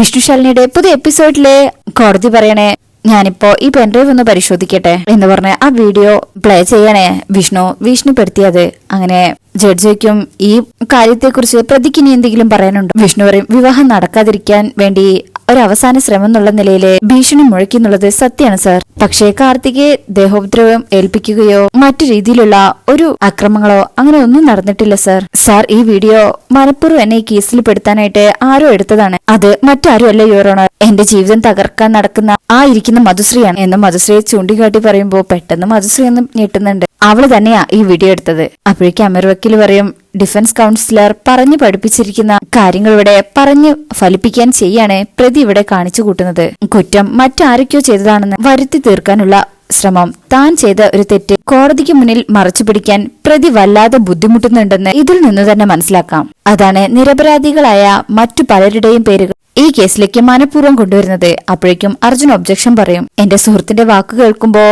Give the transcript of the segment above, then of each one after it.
വിഷ്ണുശാലിനിയുടെ പുതിയ എപ്പിസോഡിലെ കോടതി പറയണേ ഞാനിപ്പോ ഈ പെൻഡ്രൈവ് ഒന്ന് പരിശോധിക്കട്ടെ എന്ന് പറഞ്ഞ് ആ വീഡിയോ പ്ലേ ചെയ്യണേ ഭീഷണിപ്പെടുത്തിയത്. അങ്ങനെ ജഡ്ജിക്കും ഈ കാര്യത്തെക്കുറിച്ച് പ്രതിക്ക് ഇനി എന്തെങ്കിലും പറയാനുണ്ടോ? വിഷ്ണു പറയും വിവാഹം നടക്കാതിരിക്കാൻ വേണ്ടി ഒരു അവസാന ശ്രമം എന്നുള്ള നിലയില് ഭീഷണി മുഴക്കിന്നുള്ളത് സത്യമാണ് സാർ. പക്ഷേ കാർത്തികയെ ദേഹോപദ്രവം ഏൽപ്പിക്കുകയോ മറ്റു രീതിയിലുള്ള ഒരു അക്രമങ്ങളോ അങ്ങനെ ഒന്നും നടന്നിട്ടില്ല സാർ. സാർ ഈ വീഡിയോ മനഃപൂർവ്വം എന്നെ ഈ കേസിൽ പെടുത്താനായിട്ട് ആരോ എടുത്തതാണ്. അത് മറ്റാരും അല്ല യുവർ ഓണർ. എന്റെ ജീവിതം തകർക്കാൻ നടക്കുന്ന ആ ഇരിക്കുന്ന മധുശ്രീയാണ് എന്ന് മധുശ്രീയെ ചൂണ്ടിക്കാട്ടി പറയുമ്പോ പെട്ടെന്ന് മധുശ്രീ ഒന്ന് ഞെട്ടുന്നുണ്ട്. അവള് തന്നെയാ ഈ വീഡിയോ എടുത്തത്. അപ്പോഴേക്കും അമീർ വക്കീൽ പറയും ഡിഫൻസ് കൗൺസിലർ പറഞ്ഞു പഠിപ്പിച്ചിരിക്കുന്ന കാര്യങ്ങൾ ഇവിടെ പറഞ്ഞു ഫലിപ്പിക്കാൻ ചെയ്യാണ് പ്രതി ഇവിടെ കാണിച്ചു കൂട്ടുന്നത്. കുറ്റം മറ്റാരൊക്കെയോ ചെയ്തതാണെന്ന് വരുത്തി തീർക്കാനുള്ള ശ്രമം, താൻ ചെയ്ത ഒരു തെറ്റ് കോടതിക്ക് മുന്നിൽ മറച്ചു പിടിക്കാൻ പ്രതി വല്ലാതെ ബുദ്ധിമുട്ടുന്നുണ്ടെന്ന് ഇതിൽ നിന്ന് തന്നെ മനസ്സിലാക്കാം. അതാണ് നിരപരാധികളായ മറ്റു പലരുടെയും പേരുകൾ ഈ കേസിലേക്ക് മനഃപൂർവ്വം കൊണ്ടുവരുന്നത്. അപ്പോഴേക്കും അർജുൻ ഒബ്ജക്ഷൻ പറയും. എന്റെ സുഹൃത്തിന്റെ വാക്ക് കേൾക്കുമ്പോ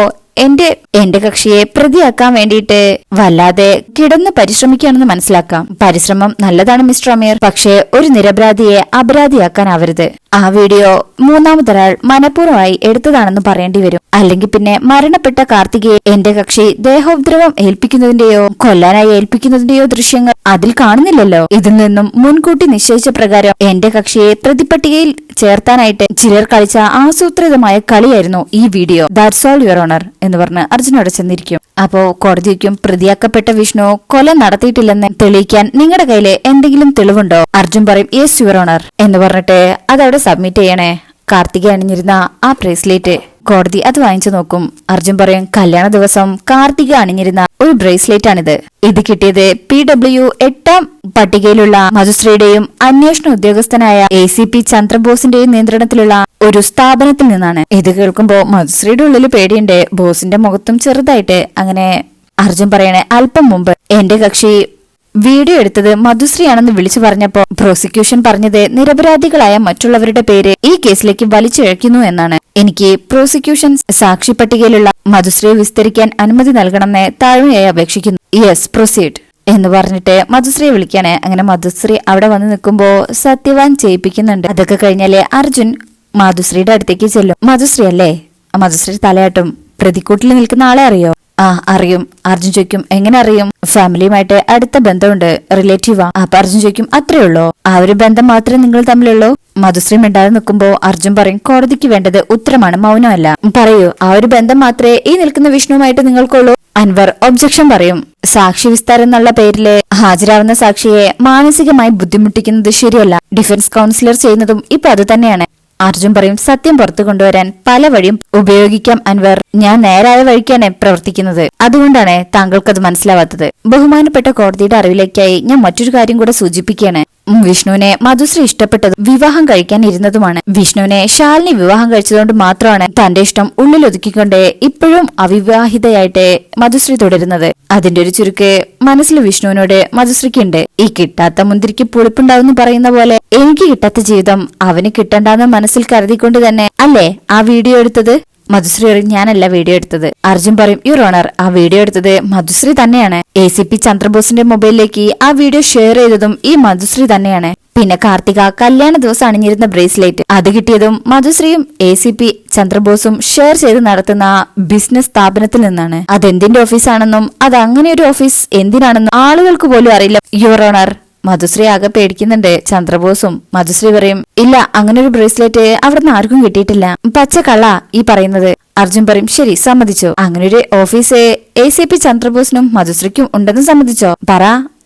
എന്റെ കക്ഷിയെ പ്രതിയാക്കാൻ വേണ്ടിയിട്ട് വല്ലാതെ കിടന്ന് പരിശ്രമിക്കുകയാണെന്ന് മനസ്സിലാക്കാം. പരിശ്രമം നല്ലതാണ് മിസ്റ്റർ അമീർ, പക്ഷേ ഒരു നിരപരാധിയെ അപരാധിയാക്കാനാവരുത്. ആ വീഡിയോ മൂന്നാമതൊരാൾ മനഃപൂർവ്വമായി എടുത്തതാണെന്ന് പറയേണ്ടി വരും. അല്ലെങ്കിൽ പിന്നെ മരണപ്പെട്ട കാർത്തികയെ എന്റെ കക്ഷി ദേഹോപദ്രവം ഏൽപ്പിക്കുന്നതിന്റെയോ കൊല്ലാനായി ഏൽപ്പിക്കുന്നതിന്റെയോ ദൃശ്യങ്ങൾ അതിൽ കാണുന്നില്ലല്ലോ. ഇതിൽ നിന്നും മുൻകൂട്ടി നിശ്ചയിച്ച പ്രകാരം എന്റെ കക്ഷിയെ പ്രതിപട്ടികയിൽ ചേർത്താനായിട്ട് ചിലർ കളിച്ച ആസൂത്രിതമായ കളിയായിരുന്നു ഈ video. That's all your owner എന്ന് പറഞ്ഞ് അർജുനോട് ചെന്നിരിക്കും. അപ്പോ കോടതിക്കും പ്രതിയാക്കപ്പെട്ട വിഷ്ണു കൊല നടത്തിയിട്ടില്ലെന്ന് തെളിയിക്കാൻ നിങ്ങളുടെ കയ്യില് എന്തെങ്കിലും തെളിവുണ്ടോ? അർജുൻ പറയും യെസ് യുവർ ഓണർ എന്ന് പറഞ്ഞിട്ട് അതവിടെ സബ്മിറ്റ് ചെയ്യണേ. കാർത്തിക അണിഞ്ഞിരുന്ന ആ ബ്രേസ്ലെറ്റ് കോടതി അത് വാങ്ങിച്ചു നോക്കും. അർജുൻ പറയും കല്യാണ ദിവസം കാർത്തിക അണിഞ്ഞിരുന്ന ഒരു ബ്രേസ്ലെറ്റ് ആണിത്. ഇത് കിട്ടിയത് PW 8ാം പട്ടികയിലുള്ള മധുശ്രീയുടെയും അന്വേഷണ ഉദ്യോഗസ്ഥനായ ACP ചന്ദ്രബോസിന്റെയും നിയന്ത്രണത്തിലുള്ള ഒരു സ്ഥാപനത്തിൽ നിന്നാണ്. ഇത് കേൾക്കുമ്പോ മധുശ്രീയുടെ ഉള്ളിൽ പേടിയുണ്ട്. ബോസിന്റെ മുഖത്തും ചെറുതായിട്ട്. അങ്ങനെ അർജുൻ പറയണേ അല്പം മുമ്പ് എന്റെ കക്ഷി വീഡിയോ എടുത്തത് മധുശ്രീയാണെന്ന് വിളിച്ചു പറഞ്ഞപ്പോ പ്രോസിക്യൂഷൻ പറഞ്ഞത് നിരപരാധികളായ മറ്റുള്ളവരുടെ പേര് ഈ കേസിലേക്ക് വലിച്ചിഴക്കുന്നു എന്നാണ്. എനിക്ക് പ്രോസിക്യൂഷൻ സാക്ഷി പട്ടികയിലുള്ള മധുശ്രീയെ വിസ്തരിക്കാൻ അനുമതി നൽകണമെന്ന് താഴ്മയായി അപേക്ഷിക്കുന്നു. യെസ് പ്രൊസീഡ് എന്ന് പറഞ്ഞിട്ട് മധുശ്രീയെ വിളിക്കാണ്. അങ്ങനെ മധുശ്രീ അവിടെ വന്ന് നിൽക്കുമ്പോ സത്യവാൻ ചെയ്യിപ്പിക്കുന്നുണ്ട്. അതൊക്കെ കഴിഞ്ഞാലേ അർജുൻ മധുശ്രീയുടെ അടുത്തേക്ക് ചെല്ലും. മധുശ്രീ അല്ലേ? മധുശ്രീ തലയാട്ടും. പ്രതിക്കൂട്ടിൽ നിൽക്കുന്ന ആളെ അറിയോ? ആ അറിയും. അർജുൻ ചോദിക്കും എങ്ങനെ അറിയും? ഫാമിലിയുമായിട്ട് അടുത്ത ബന്ധമുണ്ട്, റിലേറ്റീവാ. അപ്പൊ അർജുൻ ചോദിക്കും അത്രേ ഉള്ളോ? ആ ഒരു ബന്ധം മാത്രമേ നിങ്ങൾ തമ്മിലുള്ളൂ? മധുശ്രീ മിണ്ടാതെ നിൽക്കുമ്പോ അർജുൻ പറയും കോടതിക്ക് വേണ്ടത് ഉത്തരമാണ്, മൗനമല്ല. പറയൂ, ആ ഒരു ബന്ധം മാത്രമേ ഈ നിൽക്കുന്ന വിഷ്ണുവുമായിട്ട് നിങ്ങൾക്കുള്ളൂ? അൻവർ ഒബ്ജക്ഷൻ പറയും. സാക്ഷി വിസ്താരം എന്നുള്ള പേരില് ഹാജരാവുന്ന സാക്ഷിയെ മാനസികമായി ബുദ്ധിമുട്ടിക്കുന്നത് ശരിയല്ല. ഡിഫൻസ് കൗൺസിലർ ചെയ്യുന്നതും ഇപ്പൊ അത് തന്നെയാണ്. അർജുൻ പറയും സത്യം പുറത്തു കൊണ്ടുവരാൻ പല വഴിയും ഉപയോഗിക്കാം അൻവർ. ഞാൻ നേരായ വഴിക്കാണ് പ്രവർത്തിക്കുന്നത്. അതുകൊണ്ടാണ് താങ്കൾക്കത് മനസ്സിലാവാത്തത്. ബഹുമാനപ്പെട്ട കോടതിയുടെ അറിവിലേക്കായി ഞാൻ മറ്റൊരു കാര്യം കൂടെ സൂചിപ്പിക്കുകയാണ്. വിഷ്ണുവിനെ മധുശ്രീ ഇഷ്ടപ്പെട്ടതും വിവാഹം കഴിക്കാൻ ഇരുന്നതുമാണ്. വിഷ്ണുവിനെ ശാലിനി വിവാഹം കഴിച്ചതുകൊണ്ട് മാത്രമാണ് തന്റെ ഇഷ്ടം ഉള്ളിലൊതുക്കിക്കൊണ്ട് ഇപ്പോഴും അവിവാഹിതയായിട്ട് മധുശ്രീ തുടരുന്നത്. അതിന്റെ ഒരു ചുരുക്ക് മനസ്സിൽ വിഷ്ണുവിനോട് മധുശ്രീക്കുണ്ട്. ഈ കിട്ടാത്ത മുന്തിരിക്ക് പുളിപ്പുണ്ടാവും പറയുന്ന പോലെ എനിക്ക് കിട്ടാത്ത ജീവിതം അവന് കിട്ടണ്ടെന്ന് മനസ്സിൽ കരുതിക്കൊണ്ട് തന്നെ അല്ലേ ആ വീഡിയോ എടുത്തത്? മധുശ്രീ പറയും ഞാനല്ല വീഡിയോ എടുത്തത്. അർജുൻ പറയും യുവർ ഓണർ, ആ വീഡിയോ എടുത്തത് മധുശ്രീ തന്നെയാണ്. ACP ചന്ദ്രബോസിന്റെ മൊബൈലിലേക്ക് ആ വീഡിയോ ഷെയർ ചെയ്തതും ഈ മധുശ്രീ തന്നെയാണ്. പിന്നെ കാർത്തിക കല്യാണ ദിവസം അണിഞ്ഞിരുന്ന ബ്രേസ്ലെറ്റ് അത് കിട്ടിയതും മധുശ്രീയും ACP ചന്ദ്രബോസും ഷെയർ ചെയ്ത് നടത്തുന്ന ബിസിനസ് സ്ഥാപനത്തിൽ നിന്നാണ്. അതെന്തിന്റെ ഓഫീസാണെന്നും അത് അങ്ങനെ ഒരു ഓഫീസ് എന്തിനാണെന്നും ആളുകൾക്ക് പോലും അറിയില്ല യുവർ ഓണർ. മധുശ്രീ ആകെ പേടിക്കുന്നുണ്ട്. ചന്ദ്രബോസും മധുശ്രീ പറയും ഇല്ല, അങ്ങനെ ഒരു ബ്രേസ്ലെറ്റ് അവിടുന്ന് ആർക്കും കിട്ടിയിട്ടില്ല, പച്ചക്കള്ള ഈ പറയുന്നത്. അർജുൻ പറയും ശരി സമ്മതിച്ചോ? അങ്ങനെ ഒരു ഓഫീസ് ACP ചന്ദ്രബോസിനും മധുശ്രീക്കും ഉണ്ടെന്ന് സമ്മതിച്ചോ? പറ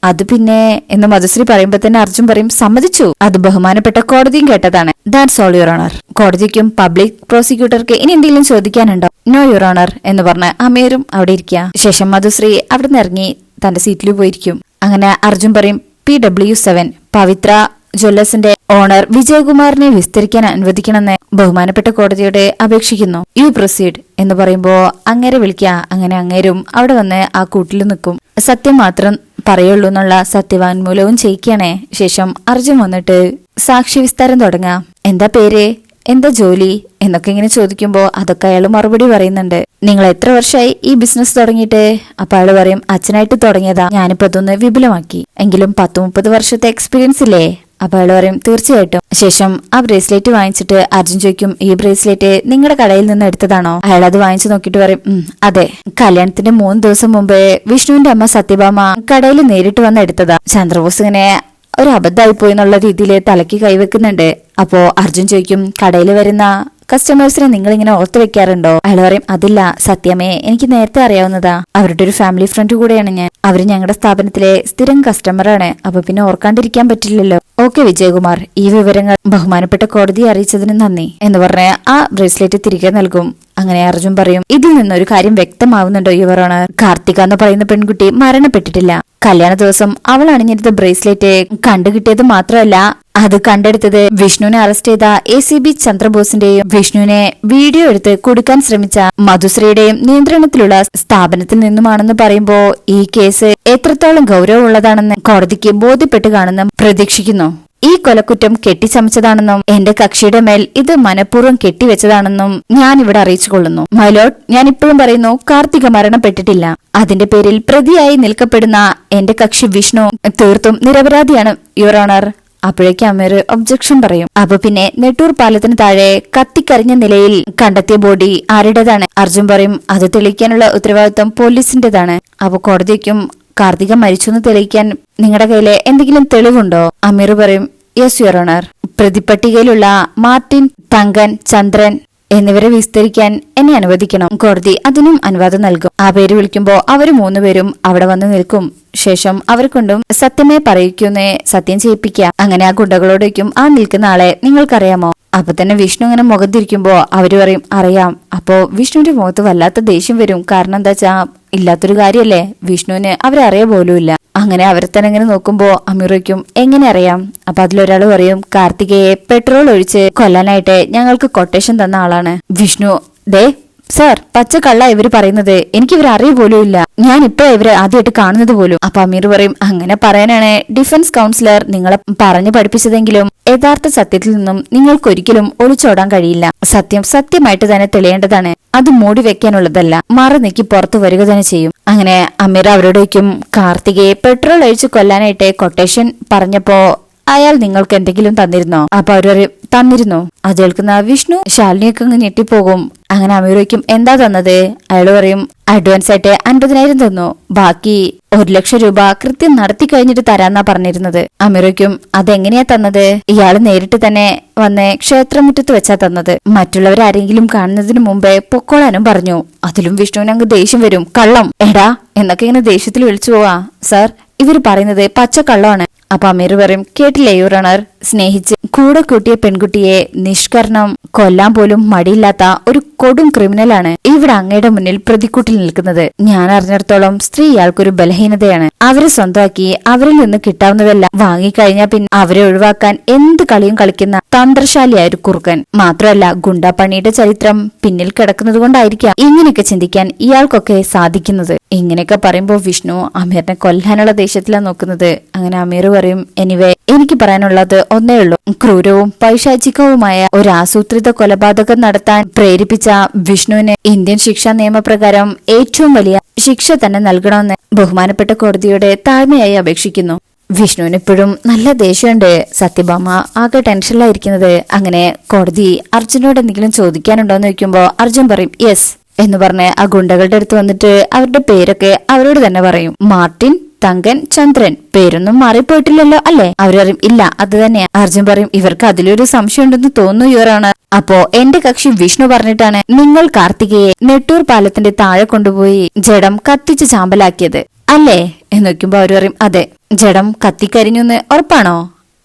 അത് പിന്നെ എന്ന് മധുശ്രീ പറയുമ്പോ തന്നെ അർജുൻ പറയും സമ്മതിച്ചു. അത് ബഹുമാനപ്പെട്ട കോടതിയും കേട്ടതാണ്. That's all your honour. കോടതിക്കും പബ്ലിക് പ്രോസിക്യൂട്ടർക്ക് ഇനി എന്തെങ്കിലും ചോദിക്കാനുണ്ടോ? നോ യുവർ ഓണർ എന്ന് പറഞ്ഞ് അമീറും അവിടെ ഇരിക്കുക. ശേഷം മധുശ്രീ അവിടെ നിന്ന് ഇറങ്ങി തന്റെ സീറ്റിൽ പോയിരിക്കും. അങ്ങനെ അർജുൻ പറയും PW 7 പവിത്ര ജ്വല്ലേഴ്സിന്റെ ഓണർ വിജയകുമാറിനെ വിസ്തരിക്കാൻ അനുവദിക്കണമെന്ന് ബഹുമാനപ്പെട്ട കോടതിയോട് അപേക്ഷിക്കുന്നു. യു പ്രൊസീഡ് എന്ന് പറയുമ്പോ അങ്ങേരെ വിളിക്കുക. അങ്ങനെ അങ്ങേരും അവിടെ വന്ന് ആ കൂട്ടിൽ നിൽക്കും. സത്യം മാത്രം പറയുള്ളൂ എന്നുള്ള സത്യവാങ്മൂലവും ചെയ്യിക്കണേ. ശേഷം അർജുൻ വന്നിട്ട് സാക്ഷി വിസ്താരം തുടങ്ങാം. എന്താ പേര്, എന്താ ജോലി എന്നൊക്കെ ഇങ്ങനെ ചോദിക്കുമ്പോ അതൊക്കെ അയാൾ മറുപടി പറയുന്നുണ്ട്. നിങ്ങൾ എത്ര വർഷമായി ഈ ബിസിനസ് തുടങ്ങിയിട്ട്? അപ്പൊ അയാൾ പറയും അച്ഛനായിട്ട് തുടങ്ങിയതാ, ഞാനിപ്പോ അതൊന്ന് വിപുലമാക്കി. എങ്കിലും 10-30 വർഷത്തെ എക്സ്പീരിയൻസ് ഇല്ലേ അപ്പൊ അയാൾ പറയും തീർച്ചയായിട്ടും. ശേഷം ആ ബ്രേസ്ലെറ്റ് വാങ്ങിച്ചിട്ട് അർജുൻ ചോദിക്കും, ഈ ബ്രേസ്ലെറ്റ് നിങ്ങളുടെ കടയിൽ നിന്ന് എടുത്തതാണോ? അയാൾ അത് വാങ്ങിച്ചു നോക്കിയിട്ട് പറയും, അതെ. കല്യാണത്തിന്റെ 3 ദിവസം മുമ്പേ വിഷ്ണുവിന്റെ അമ്മ സത്യഭാമ കടയിൽ നേരിട്ട് വന്ന് എടുത്തതാ. ചന്ദ്രബോസ് ഇങ്ങനെ ഒരു അബദ്ധമായി പോയി എന്നുള്ള രീതിയിൽ തലയ്ക്ക് കൈവെക്കുന്നുണ്ട്. അപ്പോ അർജുൻ ചോദിക്കും, കടയിൽ വരുന്ന കസ്റ്റമേഴ്സിനെ നിങ്ങൾ ഇങ്ങനെ ഓർത്തു വെക്കാറുണ്ടോ? അയാൾ പറയും, അതില്ല സത്യമേ, എനിക്ക് നേരത്തെ അറിയാവുന്നതാ. അവരുടെ ഒരു ഫാമിലി ഫ്രണ്ട് കൂടെയാണ് ഞാൻ. അവര് ഞങ്ങളുടെ സ്ഥാപനത്തിലെ സ്ഥിരം കസ്റ്റമറാണ്. അപ്പൊ പിന്നെ ഓർക്കാണ്ടിരിക്കാൻ പറ്റില്ലല്ലോ. ഓക്കെ വിജയകുമാർ, ഈ വിവരങ്ങൾ ബഹുമാനപ്പെട്ട കോടതിയെ അറിയിച്ചതിന് നന്ദി എന്ന് പറഞ്ഞ ആ ബ്രേസ്ലെറ്റ് തിരികെ നൽകും. അങ്ങനെ അർജുൻ പറയും, ഇതിൽ നിന്നൊരു കാര്യം വ്യക്തമാവുന്നുണ്ടോ യുവർ ഓണർ? കാർത്തിക എന്ന് പറയുന്ന പെൺകുട്ടി മരണപ്പെട്ടിട്ടില്ല. കല്യാണ ദിവസം അവൾ അണിഞ്ഞിരുന്ന ബ്രേസ്ലെറ്റ് കണ്ടുകിട്ടിയത് മാത്രമല്ല, അത് കണ്ടെടുത്തത് വിഷ്ണുവിനെ അറസ്റ്റ് ചെയ്ത ACB ചന്ദ്രബോസിന്റെയും വിഷ്ണുവിനെ വീഡിയോ എടുത്ത് കൊടുക്കാൻ ശ്രമിച്ച മധുശ്രീയുടെയും നിയന്ത്രണത്തിലുള്ള സ്ഥാപനത്തിൽ നിന്നുമാണെന്ന് പറയുമ്പോ ഈ കേസ് എത്രത്തോളം ഗൗരവമുള്ളതാണെന്ന് കോടതിക്ക് ബോധ്യപ്പെട്ട് കാണുന്ന പ്രതീക്ഷിക്കുന്നു. ഈ കൊലക്കുറ്റം കെട്ടിച്ചമച്ചതാണെന്നും എന്റെ കക്ഷിയുടെ മേൽ ഇത് മനഃപൂർവ്വം കെട്ടിവെച്ചതാണെന്നും ഞാൻ ഇവിടെ അറിയിച്ചുകൊള്ളുന്നു. മൈലോഡ്, ഞാൻ ഇപ്പോഴും പറയുന്നു, കാർത്തിക മരണപ്പെട്ടിട്ടില്ല. അതിന്റെ പേരിൽ പ്രതിയായി നിൽക്കപ്പെടുന്ന എന്റെ കക്ഷി വിഷ്ണു തീർത്തും നിരപരാധിയാണ് യുവർ ഓണർ. അപ്പോഴേക്ക് അമീർ ഒബ്ജക്ഷൻ പറയും. അപ്പൊ പിന്നെ നെട്ടൂർ പാലത്തിന് താഴെ കത്തിക്കരിഞ്ഞ നിലയിൽ കണ്ടെത്തിയ ബോഡി ആരുടേതാണ്? അർജുൻ പറയും, അത് തെളിയിക്കാനുള്ള ഉത്തരവാദിത്വം പോലീസിന്റേതാണ്. അപ്പൊ കോടതിക്കും കാർത്തിക മരിച്ചെന്ന് തെളിയിക്കാൻ നിങ്ങളുടെ കയ്യിലെ എന്തെങ്കിലും തെളിവുണ്ടോ? അമീർ പറയും, യെസ് യുവർ ഓണർ. പ്രതിപട്ടികയിലുള്ള മാർട്ടിൻ, തങ്കൻ, ചന്ദ്രൻ എന്നിവരെ വിസ്തരിക്കാൻ എന്നെ അനുവദിക്കണം. കോടതി അതിനും അനുവാദം നൽകും. ആ പേര് വിളിക്കുമ്പോ അവര് 3 പേരും അവിടെ വന്ന് നിൽക്കും. ശേഷം അവരെ കൊണ്ടും സത്യമേ പറയിക്കുന്നേ സത്യം ചെയ്യിപ്പിക്കുക. അങ്ങനെ ആ ഗുണ്ടകളോടേക്കും, ആ നിൽക്കുന്ന ആളെ നിങ്ങൾക്കറിയാമോ? അപ്പൊ തന്നെ വിഷ്ണു ഇങ്ങനെ മുഖം തിരിക്കുമ്പോ അവര് പറയും, അറിയാം. അപ്പോ വിഷ്ണുവിന്റെ മുഖത്ത് വല്ലാത്ത ദേഷ്യം വരും. കാരണം എന്താ വെച്ചാ, ഇല്ലാത്തൊരു കാര്യല്ലേ, വിഷ്ണുവിന് അവരെ അറിയ പോലുമില്ല. അങ്ങനെ അവരെ തന്നെ ഇങ്ങനെ നോക്കുമ്പോ അമീറയ്ക്കും എങ്ങനെ അറിയാം? അപ്പൊ അതിലൊരാൾ പറയും, കാർത്തികയെ പെട്രോൾ ഒഴിച്ച് കൊല്ലാനായിട്ട് ഞങ്ങൾക്ക് കൊട്ടേഷൻ തന്ന ആളാണ് വിഷ്ണു. ദേ സാർ, പച്ചക്കള്ള ഇവര് പറയുന്നത്, എനിക്ക് ഇവരെ അറിയ പോലും ഇല്ല. ഞാൻ ഇപ്പൊ ഇവരെ ആദ്യമായിട്ട് കാണുന്നത് പോലും. അപ്പൊ അമീർ പറയും, അങ്ങനെ പറയാനാണ് ഡിഫൻസ് കൗൺസിലർ നിങ്ങളെ പറഞ്ഞു പഠിപ്പിച്ചതെങ്കിലും യഥാർത്ഥ സത്യത്തിൽ നിന്നും നിങ്ങൾക്കൊരിക്കലും ഒളിച്ചോടാൻ കഴിയില്ല. സത്യം സത്യമായിട്ട് തന്നെ തെളിയേണ്ടതാണ്. അത് മൂടി വെക്കാനുള്ളതല്ല, മറ നീക്കി പുറത്തു വരിക തന്നെ ചെയ്യും. അങ്ങനെ അമീർ അവരോടേക്കും കാർത്തികയെ പെട്രോൾ ഒഴിച്ച് കൊല്ലാനായിട്ട് കൊട്ടേഷൻ പറഞ്ഞപ്പോ അയാൾ നിങ്ങൾക്ക് എന്തെങ്കിലും തന്നിരുന്നോ? അപ്പൊ അവര് തന്നിരുന്നു. അത് കേൾക്കുന്ന വിഷ്ണു ശാലിനിയൊക്കെ അങ്ങ് ഞെട്ടിപ്പോകും. അങ്ങനെ അമീറയ്ക്കും എന്താ തന്നത്? അയാൾ പറയും, അഡ്വാൻസ് ആയിട്ട് 50,000 തന്നു, ബാക്കി 1,00,000 രൂപ കൃത്യം നടത്തി കഴിഞ്ഞിട്ട് തരാന്നാ പറഞ്ഞിരുന്നത്. അമീറയ്ക്കും അതെങ്ങനെയാ തന്നത്? ഇയാള് നേരിട്ട് തന്നെ വന്ന് ക്ഷേത്രമുറ്റത്ത് വെച്ചാ തന്നത്. മറ്റുള്ളവരാരെങ്കിലും കാണുന്നതിന് മുമ്പേ പൊക്കോളാനും പറഞ്ഞു. അതിലും വിഷ്ണുവിന് അങ്ങ് ദേഷ്യം വരും. കള്ളം എടാ എന്നൊക്കെ ഇങ്ങനെ ദേഷ്യത്തിൽ വിളിച്ചു പോവാ. സാർ, ഇവര് പറയുന്നത് പച്ചക്കള്ളമാണ്. അപ്പൊ അമീർ പറയും, കേട്ടില്ലേ യുവർ ഓണർ, സ്നേഹിച്ച് കൂടെ കൂട്ടിയ പെൺകുട്ടിയെ നിഷ്കരണം കൊല്ലാൻ പോലും മടിയില്ലാത്ത ഒരു കൊടും ക്രിമിനലാണ് ഇവിടെ അങ്ങയുടെ മുന്നിൽ പ്രതിക്കൂട്ടിൽ നിൽക്കുന്നത്. ഞാൻ അറിഞ്ഞിടത്തോളം സ്ത്രീ ഇയാൾക്കൊരു ബലഹീനതയാണ്. അവരെ സ്വന്തമാക്കി അവരിൽ നിന്ന് കിട്ടാവുന്നതെല്ലാം വാങ്ങിക്കഴിഞ്ഞാൽ പിന്നെ അവരെ ഒഴിവാക്കാൻ എന്ത് കളിയും കളിക്കുന്ന തന്ത്രശാലിയായ ഒരു കുറുക്കൻ. മാത്രമല്ല ഗുണ്ടാപ്പണിയുടെ ചരിത്രം പിന്നിൽ കിടക്കുന്നത് കൊണ്ടായിരിക്കാം ഇങ്ങനെയൊക്കെ ചിന്തിക്കാൻ ഇയാൾക്കൊക്കെ സാധിക്കുന്നത്. ഇങ്ങനെയൊക്കെ പറയുമ്പോ വിഷ്ണു അമീറിനെ കൊല്ലാനുള്ള ദേഷ്യത്തിലാണ് നോക്കുന്നത്. അങ്ങനെ അമീർ പറയും, എനിവേ എനിക്ക് പറയാനുള്ളത് ഒന്നേ ഉള്ളൂ. ക്രൂരവും പൈശാചികവുമായ ഒരു ആസൂത്രിത കൊലപാതകം നടത്താൻ പ്രേരിപ്പിച്ച വിഷ്ണുവിന് ഇന്ത്യൻ ശിക്ഷാ നിയമപ്രകാരം ഏറ്റവും വലിയ ശിക്ഷ തന്നെ നൽകണമെന്ന് ബഹുമാനപ്പെട്ട കോടതിയോട് താഴ്മയായി അപേക്ഷിക്കുന്നു. വിഷ്ണുവിന് ഇപ്പോഴും നല്ല ദേഷ്യമുണ്ട്. സത്യഭാമ ആകെ ടെൻഷനിലായിരിക്കുന്നത്. അങ്ങനെ കോടതി അർജുനോട് എന്തെങ്കിലും ചോദിക്കാനുണ്ടോന്ന് ചോദിക്കുമ്പോ അർജുൻ പറയും യെസ് എന്ന് പറഞ്ഞ് ആ ഗുണ്ടകളുടെ അടുത്ത് വന്നിട്ട് അവരുടെ പേരൊക്കെ അവരോട് തന്നെ പറയും. മാർട്ടിൻ, തങ്കൻ, ചന്ദ്രൻ, പേരൊന്നും മാറിപ്പോയിട്ടില്ലല്ലോ അല്ലേ? അവര് പറയും ഇല്ല, അത് തന്നെയാ. അർജുൻ പറയും, ഇവർക്ക് അതിലൊരു സംശയം ഉണ്ടെന്ന് തോന്നുന്നു യുവറാണ്. അപ്പോ എന്റെ കക്ഷി വിഷ്ണു പറഞ്ഞിട്ടാണ് നിങ്ങൾ കാർത്തികയെ നെട്ടൂർ പാലത്തിന്റെ താഴെ കൊണ്ടുപോയി ജഡം കത്തിച്ച് ചാമ്പലാക്കിയത് അല്ലേ എന്ന് വെക്കുമ്പോ അവര് പറയും അതെ. ജഡം കത്തിക്കരിഞ്ഞെന്ന് ഉറപ്പാണോ?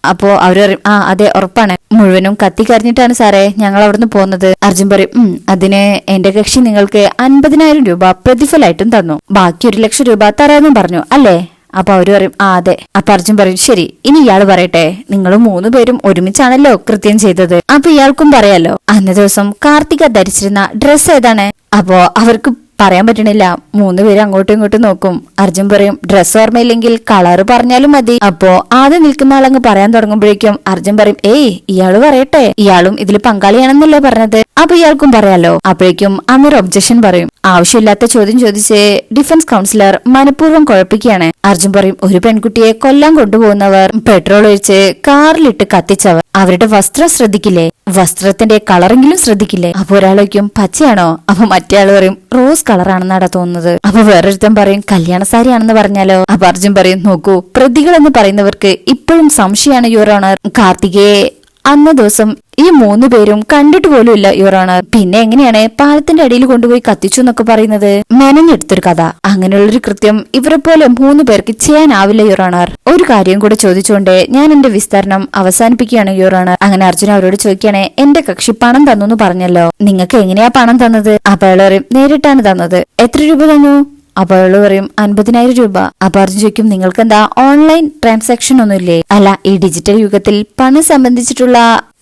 അപ്പോ അവര് പറയും ആ അതെ ഉറപ്പാണ്, മുഴുവനും കത്തിക്കരിഞ്ഞിട്ടാണ് സാറേ ഞങ്ങൾ അവിടുന്ന് പോകുന്നത്. അർജുൻ പറയും അതിന് എന്റെ കക്ഷി നിങ്ങൾക്ക് 50,000 രൂപ പ്രതിഫലമായിട്ടും തന്നു, ബാക്കി 1,00,000 രൂപ തരാമെന്നും പറഞ്ഞു അല്ലേ? അപ്പൊ അവര് പറയും ആ അതെ. അപ്പൊ അർജുൻ പറയും ശരി, ഇനി ഇയാള് പറയട്ടെ, നിങ്ങൾ 3 പേരും ഒരുമിച്ചാണല്ലോ കൃത്യം ചെയ്തത്, അപ്പൊ ഇയാൾക്കും പറയാലോ അന്ന ദിവസം കാർത്തിക ധരിച്ചിരുന്ന ഡ്രസ് ഏതാണ്? അപ്പോ അവർക്ക് പറയാൻ പറ്റണില്ല. 3 പേരും അങ്ങോട്ടും ഇങ്ങോട്ടും നോക്കും. അർജുൻ പറയും ഡ്രസ് ഓർമ്മയില്ലെങ്കിൽ കളറ് പറഞ്ഞാലും മതി. അപ്പോ ആദ്യം നിൽക്കുന്ന ആളങ്ങ് പറയാൻ തുടങ്ങുമ്പോഴേക്കും അർജുൻ പറയും ഏയ് ഇയാള് പറയട്ടെ, ഇയാളും ഇതിൽ പങ്കാളിയാണെന്നല്ലേ പറഞ്ഞത്, അപ്പൊ ഇയാൾക്കും പറയാലോ. അപ്പോഴേക്കും അമീർ ഒബ്ജക്ഷൻ പറയും. ആവശ്യമില്ലാത്ത ചോദ്യം ചോദിച്ച് ഡിഫൻസ് കൗൺസിലർ മനഃപൂർവ്വം കുഴപ്പിക്കുകയാണ്. അർജുൻ പറയും ഒരു പെൺകുട്ടിയെ കൊല്ലാൻ കൊണ്ടുപോകുന്നവർ, പെട്രോൾ ഒഴിച്ച് കാറിലിട്ട് കത്തിച്ചവർ, അവരുടെ വസ്ത്രം ശ്രദ്ധിക്കില്ലേ, വസ്ത്രത്തിന്റെ കളറെങ്കിലും ശ്രദ്ധിക്കില്ലേ. അപ്പൊ ഒരാളേക്കും പച്ചയാണോ, അപ്പൊ മറ്റേ ആള് പറയും റോസ് കളറാണെന്നാടാ തോന്നുന്നത്. അപ്പൊ വേറൊരുത്തൻ പറയും കല്യാണ സാരിയാണെന്ന് പറഞ്ഞാലോ. അപ്പൊ അർജുൻ പറയും നോക്കൂ, പ്രതികൾ എന്ന് പറയുന്നവർക്ക് ഇപ്പോഴും സംശയമാണ് യുവർ ഓണർ. കാർത്തികയെ അന്ന ദിവസം ഈ 3 പേരും കണ്ടിട്ട് പോലും ഇല്ല യുവർ ഓണർ. പിന്നെ എങ്ങനെയാണ് പാലത്തിന്റെ അടിയിൽ കൊണ്ടുപോയി കത്തിച്ചു എന്നൊക്കെ പറയുന്നത്? മെനഞ്ഞെടുത്തൊരു കഥ. അങ്ങനെയുള്ളൊരു കൃത്യം ഇവരെ പോലെ 3 പേർക്ക് ചെയ്യാനാവില്ല യുവർ ഓണർ. ഒരു കാര്യം കൂടെ ചോദിച്ചുകൊണ്ട് ഞാൻ എന്റെ വിസ്തരണം അവസാനിപ്പിക്കുകയാണ് യുവർ ഓണർ. അങ്ങനെ അർജുന അവരോട് ചോദിക്കുകയാണെ എന്റെ കക്ഷി പണം തന്നു പറഞ്ഞല്ലോ, നിങ്ങൾക്ക് എങ്ങനെയാ പണം തന്നത്? അപ്പൊ അയാൾ പറയും നേരിട്ടാണ് തന്നത്. എത്ര രൂപ തന്നു? അപ്പൊ അയാള് പറയും 50,000 രൂപ. അപ്പൊ അർജുൻ ചോദിക്കും നിങ്ങൾക്ക് എന്താ ഓൺലൈൻ ട്രാൻസാക്ഷൻ ഒന്നുമില്ലേ? അല്ല, ഈ ഡിജിറ്റൽ യുഗത്തിൽ പണം സംബന്ധിച്ചിട്ടുള്ള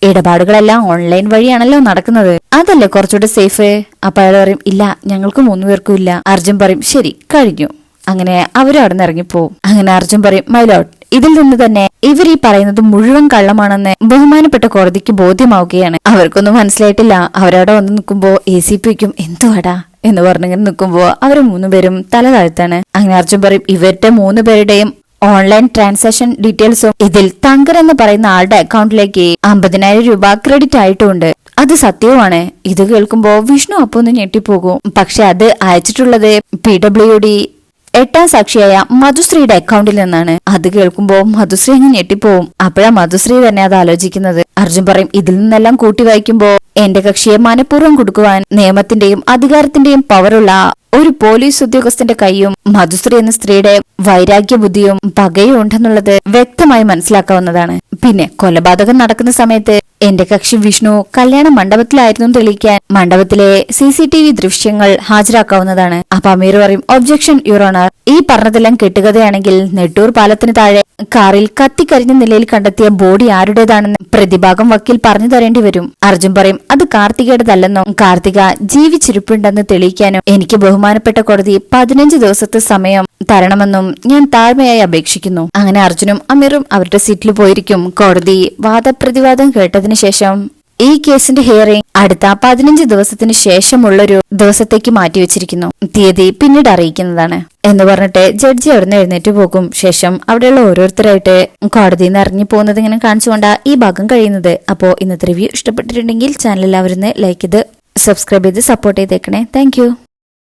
ഇടപാടുകളെല്ലാം ഓൺലൈൻ വഴിയാണല്ലോ നടക്കുന്നത്, അതല്ലേ കുറച്ചുകൂടെ സേഫ്? അപ്പൊ അയാൾ പറയും ഇല്ല, ഞങ്ങൾക്ക് 3 പേർക്കും ഇല്ല. അർജുൻ പറയും ശരി, കഴിഞ്ഞു. അങ്ങനെ അവരും അവിടെ നിന്ന് ഇറങ്ങിപ്പോവും. അങ്ങനെ അർജുൻ പറയും മൈലോട്ട്, ഇതിൽ നിന്ന് തന്നെ ഇവർ ഈ പറയുന്നത് മുഴുവൻ കള്ളമാണെന്ന് ബഹുമാനപ്പെട്ട കോടതിക്ക് ബോധ്യമാവുകയാണ്. അവർക്കൊന്നും മനസ്സിലായിട്ടില്ല. അവരവിടെ വന്ന് നിൽക്കുമ്പോ ACPക്കും എന്തുവാടാ എന്ന് പറഞ്ഞിങ്ങനെ നിൽക്കുമ്പോ അവര് 3 പേരും തല താഴ്ത്താണ്. അങ്ങനെ അർജുൻ പറയും ഇവരുടെ 3 പേരുടെയും ഓൺലൈൻ ട്രാൻസാക്ഷൻ ഡീറ്റെയിൽസും ഇതിൽ തങ്കർ എന്ന് പറയുന്ന ആളുടെ അക്കൗണ്ടിലേക്ക് 50,000 രൂപ ക്രെഡിറ്റ് ആയിട്ടുമുണ്ട്. അത് സത്യവുമാണ്. ഇത് കേൾക്കുമ്പോ വിഷ്ണു അപ്പൊ ഒന്ന് ഞെട്ടിപ്പോകും. പക്ഷെ അത് അയച്ചിട്ടുള്ളത് PWD 8ാം സാക്ഷിയായ മധുശ്രീയുടെ അക്കൗണ്ടിൽ നിന്നാണ്. അത് കേൾക്കുമ്പോ മധുശ്രീ അങ്ങ് ഞെട്ടിപ്പോവും. അപ്പോഴാ മധുശ്രീ തന്നെ അത് ആലോചിക്കുന്നത്. അർജുൻ പറയും ഇതിൽ നിന്നെല്ലാം കൂട്ടി വായിക്കുമ്പോ എന്റെ കക്ഷിയെ മനഃപൂർവ്വം കൊടുക്കുവാൻ നിയമത്തിന്റെയും അധികാരത്തിന്റെയും പവറുള്ള ഒരു പോലീസ് ഉദ്യോഗസ്ഥന്റെ കൈയും മധുശ്രീ എന്ന സ്ത്രീയുടെ വൈരാഗ്യ ബുദ്ധിയും പകയും ഉണ്ടെന്നുള്ളത് വ്യക്തമായി മനസ്സിലാക്കാവുന്നതാണ്. പിന്നെ കൊലപാതകം നടക്കുന്ന സമയത്ത് എന്റെ കക്ഷി വിഷ്ണു കല്യാണ മണ്ഡപത്തിലായിരുന്നു തെളിയിക്കാൻ മണ്ഡപത്തിലെ CCTV ദൃശ്യങ്ങൾ ഹാജരാക്കാവുന്നതാണ്. അപ്പൊ അമീർ പറയും ഒബ്ജക്ഷൻ യുവർ ഓണർ, ഈ പറഞ്ഞതെല്ലാം കെട്ടുകഥയാണെങ്കിൽ നെട്ടൂർ പാലത്തിന് താഴെ കാറിൽ കത്തിക്കരിഞ്ഞ നിലയിൽ കണ്ടെത്തിയ ബോഡി ആരുടേതാണെന്ന് പ്രതിഭാഗം വക്കീൽ പറഞ്ഞു തരേണ്ടി വരും. അർജുൻ പറയും അത് കാർത്തികയുടേതല്ലെന്നും കാർത്തിക ജീവിച്ചിരിപ്പുണ്ടെന്ന് തെളിയിക്കാനും എനിക്ക് ബഹുമാനപ്പെട്ട കോടതി 15 ദിവസത്തെ സമയം തരണമെന്നും ഞാൻ താഴ്മയായി അപേക്ഷിക്കുന്നു. അങ്ങനെ അർജുനും അമീറും അവരുടെ സീറ്റിൽ പോയിരിക്കും. കോടതി വാദപ്രതിവാദം കേട്ടതിനു ശേഷം ഈ കേസിന്റെ ഹിയറിംഗ് അടുത്ത 15 ദിവസത്തിന് ശേഷമുള്ളൊരു ദിവസത്തേക്ക് മാറ്റിവെച്ചിരിക്കുന്നു. തീയതി പിന്നീട് അറിയിക്കുന്നതാണ് എന്ന് പറഞ്ഞിട്ട് ജഡ്ജി അവിടുന്ന് എഴുന്നേറ്റ് പോകും. ശേഷം അവിടെയുള്ള ഓരോരുത്തരായിട്ട് കോടതിയിൽ നിന്ന് ഇറങ്ങി പോകുന്നത് ഇങ്ങനെ കാണിച്ചുകൊണ്ടാ ഈ ഭാഗം കഴിയുന്നത്. അപ്പോ ഇന്നത്തെ റിവ്യൂ ഇഷ്ടപ്പെട്ടിട്ടുണ്ടെങ്കിൽ ചാനൽ എല്ലാവരും ലൈക്ക് ചെയ്ത് സബ്സ്ക്രൈബ് ചെയ്ത് സപ്പോർട്ട് ചെയ്തേക്കണേ. താങ്ക്